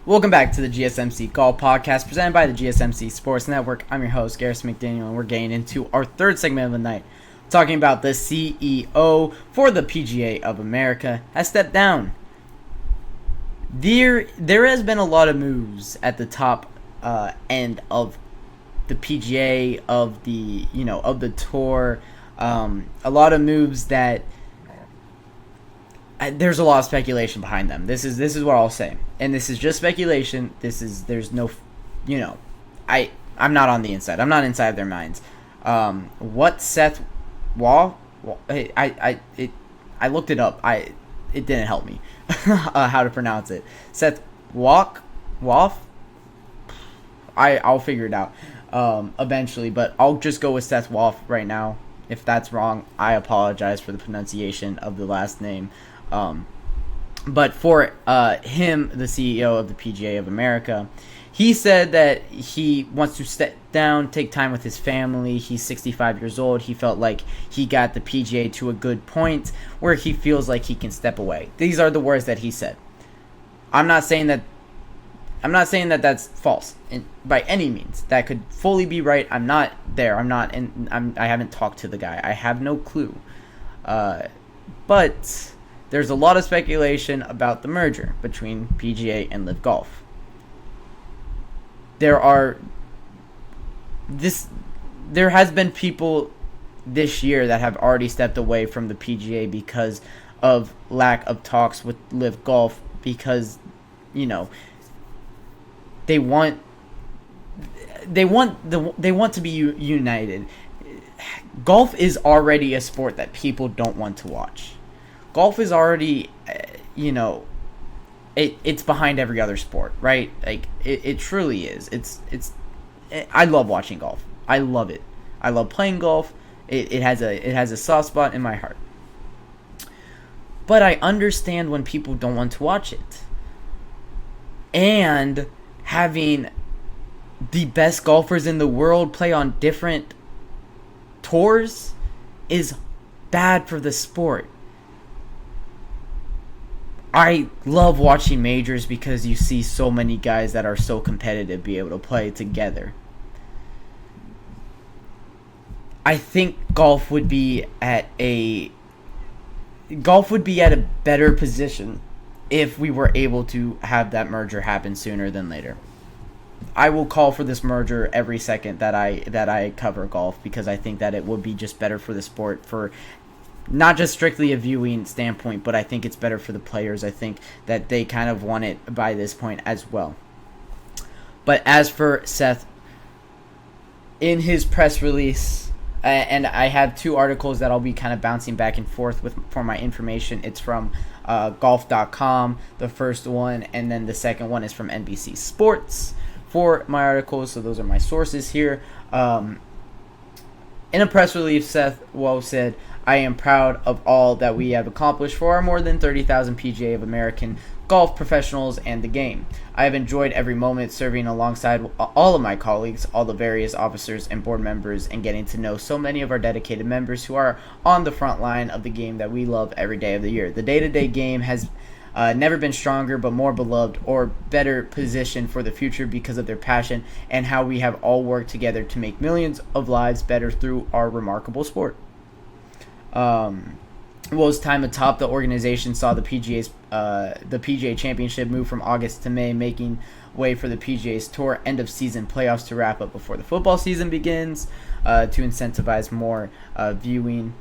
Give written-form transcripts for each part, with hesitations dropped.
Welcome back to the GSMC Golf Podcast presented by the GSMC Sports Network. I'm your host, Gareth McDaniel, and we're getting into our third segment of the night, talking about the CEO for the PGA of America has stepped down. There has been a lot of moves at the top end of the PGA, of the tour. A lot of moves that there's a lot of speculation behind them. This is what I'll say, and this is just speculation. There's no, I'm not on the inside. I'm not inside their minds. What Seth Wall? I looked it up. It didn't help me how to pronounce it. Seth Woff. I'll figure it out eventually, but I'll just go with Seth Woff right now. If that's wrong, I apologize for the pronunciation of the last name. But for him, the CEO of the PGA of America, he said that he wants to step down, take time with his family. He's 65 years old. He felt like he got the PGA to a good point where he feels like he can step away. These are the words that he said. I'm not saying that that's false by any means. That could fully be right. I'm not there. I haven't talked to the guy. I have no clue. But there's a lot of speculation about the merger between PGA and Live Golf. There has been people this year that have already stepped away from the PGA because of lack of talks with Live Golf, because they want to be united. Golf is already a sport that people don't want to watch. Golf is already, it's behind every other sport, right? Like it truly is. I love watching golf. I love it. I love playing golf. It has a soft spot in my heart. But I understand when people don't want to watch it. And having the best golfers in the world play on different tours is bad for the sport. I love watching majors because you see so many guys that are so competitive be able to play together. I think golf would be at a better position if we were able to have that merger happen sooner than later. I will call for this merger every second that I cover golf, because I think that it would be just better for the sport, for not just strictly a viewing standpoint, but I think it's better for the players. I think that they kind of want it by this point as well. But as for Seth, in his press release, and I have two articles that I'll be kind of bouncing back and forth with for my information. It's from golf.com, the first one, and then the second one is from NBC Sports for my articles. So those are my sources here. In a press release, Seth Woe said, "I am proud of all that we have accomplished for our more than 30,000 PGA of American golf professionals and the game. I have enjoyed every moment serving alongside all of my colleagues, all the various officers and board members, and getting to know so many of our dedicated members who are on the front line of the game that we love every day of the year. The day-to-day game has never been stronger, but more beloved or better positioned for the future because of their passion and how we have all worked together to make millions of lives better through our remarkable sport." Woe's time atop the organization saw the PGA Championship move from August to May, making way for the PGA's Tour end of season playoffs to wrap up before the football season begins, to incentivize more viewing.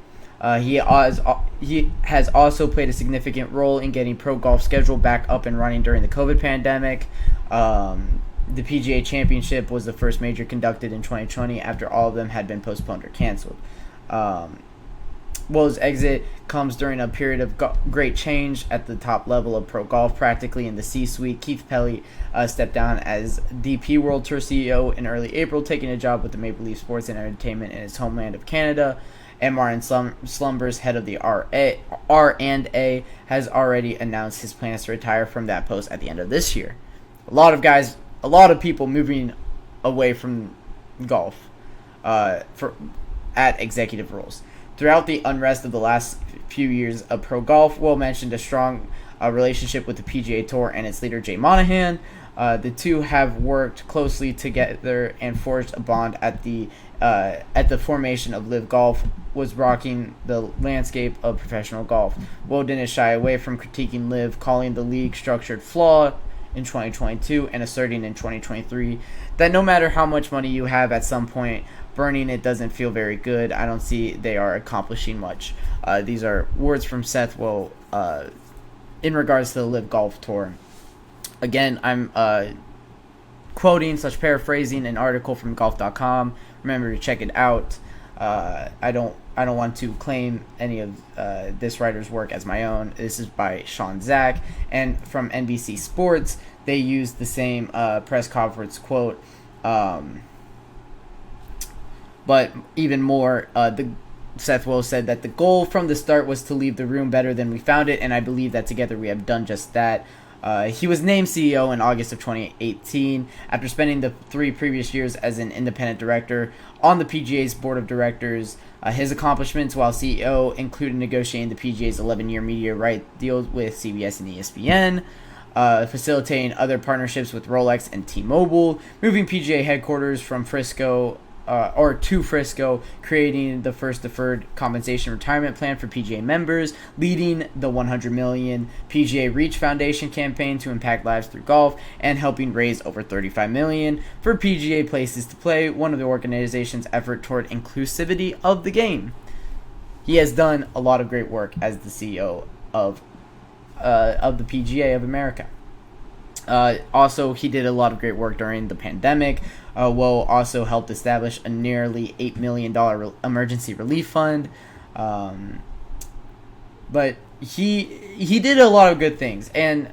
He has also played a significant role in getting pro golf schedule back up and running during the COVID pandemic. The PGA Championship was the first major conducted in 2020 after all of them had been postponed or canceled. Woe's exit comes during a period of great change at the top level of pro golf, practically in the C-suite. Keith Pelley stepped down as DP World Tour CEO in early April, taking a job with the Maple Leaf Sports and Entertainment in his homeland of Canada. And Martin Slumbers, head of the R&A, has already announced his plans to retire from that post at the end of this year. A lot of people moving away from golf at executive roles. Throughout the unrest of the last few years of pro golf, Will mentioned a strong relationship with the PGA Tour and its leader, Jay Monahan. The two have worked closely together and forged a bond at the formation of Live Golf, was rocking the landscape of professional golf. Will didn't shy away from critiquing Live, calling the league structured flawed in 2022 and asserting in 2023 that no matter how much money you have, at some point burning it doesn't feel very good. I don't see they are accomplishing much. These are words from Seth Will in regards to the Live Golf Tour. Again, I'm quoting / paraphrasing an article from golf.com. Remember to check it out. I don't want to claim any of this writer's work as my own. This is by Sean Zach, and from NBC Sports, they used the same press conference quote. But even more, Seth Will said that the goal from the start was to leave the room better than we found it, and I believe that together we have done just that. He was named CEO in August of 2018 after spending the 3 previous years as an independent director on the PGA's board of directors. His accomplishments while CEO included negotiating the PGA's 11-year media right deal with CBS and ESPN, facilitating other partnerships with Rolex and T-Mobile, moving PGA headquarters from Frisco to Frisco, creating the first deferred compensation retirement plan for PGA members, leading the $100 million PGA Reach Foundation campaign to impact lives through golf, and helping raise over $35 million for PGA Places to Play, one of the organization's effort toward inclusivity of the game. He has done a lot of great work as the CEO of the PGA of America. Also, he did a lot of great work during the pandemic. Will also helped establish a nearly $8 million emergency relief fund. But he did a lot of good things. And,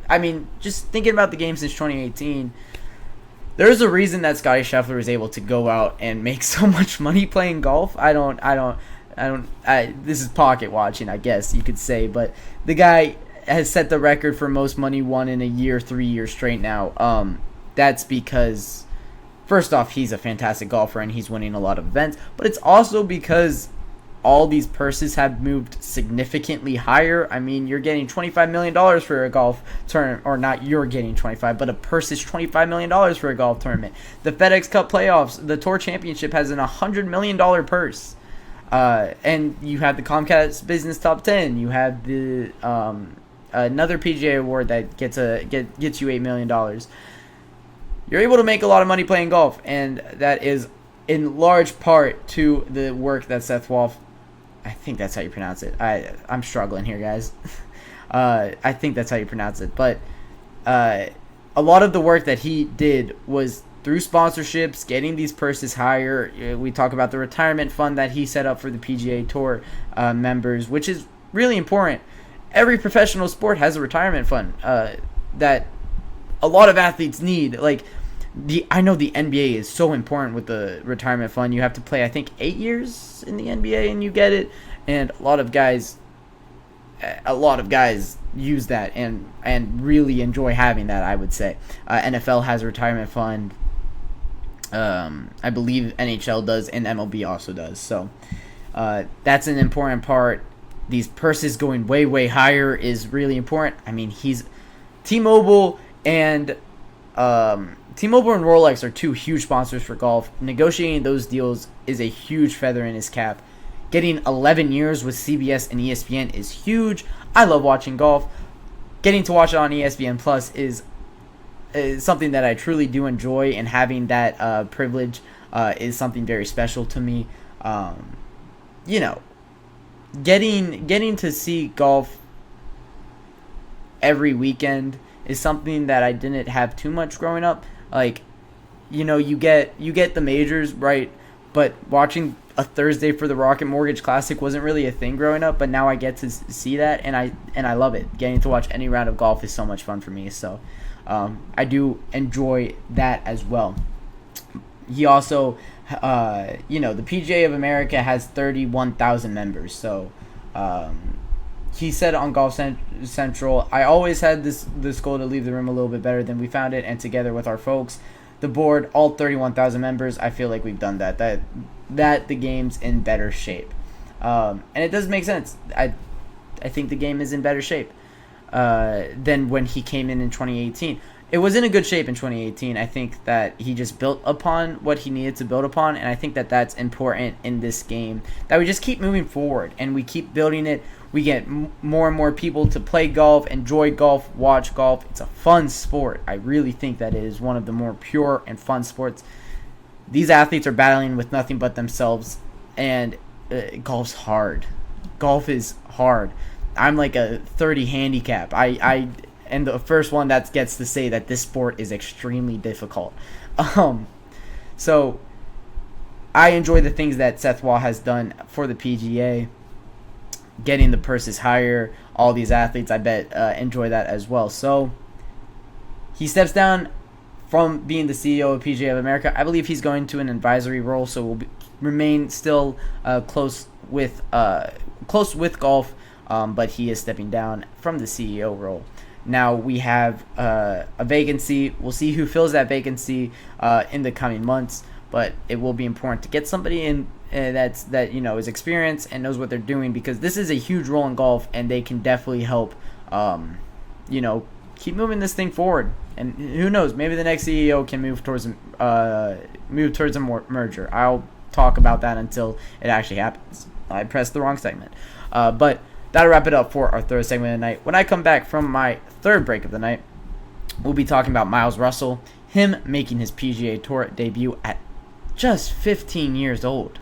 I mean, just thinking about the game since 2018, there's a reason that Scottie Scheffler is able to go out and make so much money playing golf. This is pocket watching, I guess you could say. But the guy has set the record for most money won in a year, 3 years straight now. That's because, first off, he's a fantastic golfer and he's winning a lot of events, but it's also because all these purses have moved significantly higher. I mean, you're getting $25 million for a golf tournament, or not you're getting 25, but a purse is $25 million for a golf tournament. The FedEx Cup playoffs, the Tour Championship has an $100 million purse. And you have the Comcast Business Top 10. You have the another PGA award that gets you $8 million. You're able to make a lot of money playing golf, and that is in large part to the work that Seth Wolf, I think that's how you pronounce it. I'm struggling here, guys. I think that's how you pronounce it. But a lot of the work that he did was through sponsorships, getting these purses higher. We talk about the retirement fund that he set up for the PGA Tour members, which is really important. Every professional sport has a retirement fund that a lot of athletes need. Like, I know the NBA is so important with the retirement fund. You have to play, I think, 8 years in the NBA and you get it. And a lot of guys use that and really enjoy having that, I would say. NFL has a retirement fund. I believe NHL does, and MLB also does. So that's an important part. These purses going way, way higher is really important. I mean, T-Mobile and Rolex are two huge sponsors for golf. Negotiating those deals is a huge feather in his cap. Getting 11 years with CBS and ESPN is huge. I love watching golf. Getting to watch it on ESPN Plus is something that I truly do enjoy, and having that privilege is something very special to me. Getting to see golf every weekend is something that I didn't have too much growing up. Like, you get the majors, right? But watching a Thursday for the Rocket Mortgage Classic wasn't really a thing growing up, but now I get to see that, and I love it. Getting to watch any round of golf is so much fun for me, so I do enjoy that as well. He also, the PGA of America has 31,000 members, so he said on Golf Central, I always had this goal to leave the room a little bit better than we found it, and together with our folks, the board, all 31,000 members, I feel like we've done that. That the game's in better shape. And it does make sense. I think the game is in better shape than when he came in 2018. it was in a good shape in 2018. I think that he just built upon what he needed to build upon, and I think that that's important in this game, that we just keep moving forward and we keep building it. We get more and more people to play golf, enjoy golf, watch golf. It's a fun sport. I really think that it is one of the more pure and fun sports. These athletes are battling with nothing but themselves, and golf's hard. Golf is hard. I'm like a 30 handicap. I and the first one that gets to say that this sport is extremely difficult. So I enjoy the things that Seth Waugh has done for the PGA, getting the purses higher. All these athletes, I bet, enjoy that as well. So he steps down from being the CEO of PGA of America. I believe he's going to an advisory role, so will remain still close with golf, but he is stepping down from the CEO role. Now we have a vacancy. We'll see who fills that vacancy in the coming months, but it will be important to get somebody in that is experienced and knows what they're doing, because this is a huge role in golf, and they can definitely help keep moving this thing forward. And who knows, maybe the next CEO can move towards a merger. I'll talk about that until it actually happens. I pressed the wrong segment, but that'll wrap it up for our third segment of the night. When I come back from my third break of the night, we'll be talking about Miles Russell, him making his PGA Tour debut at just 15 years old.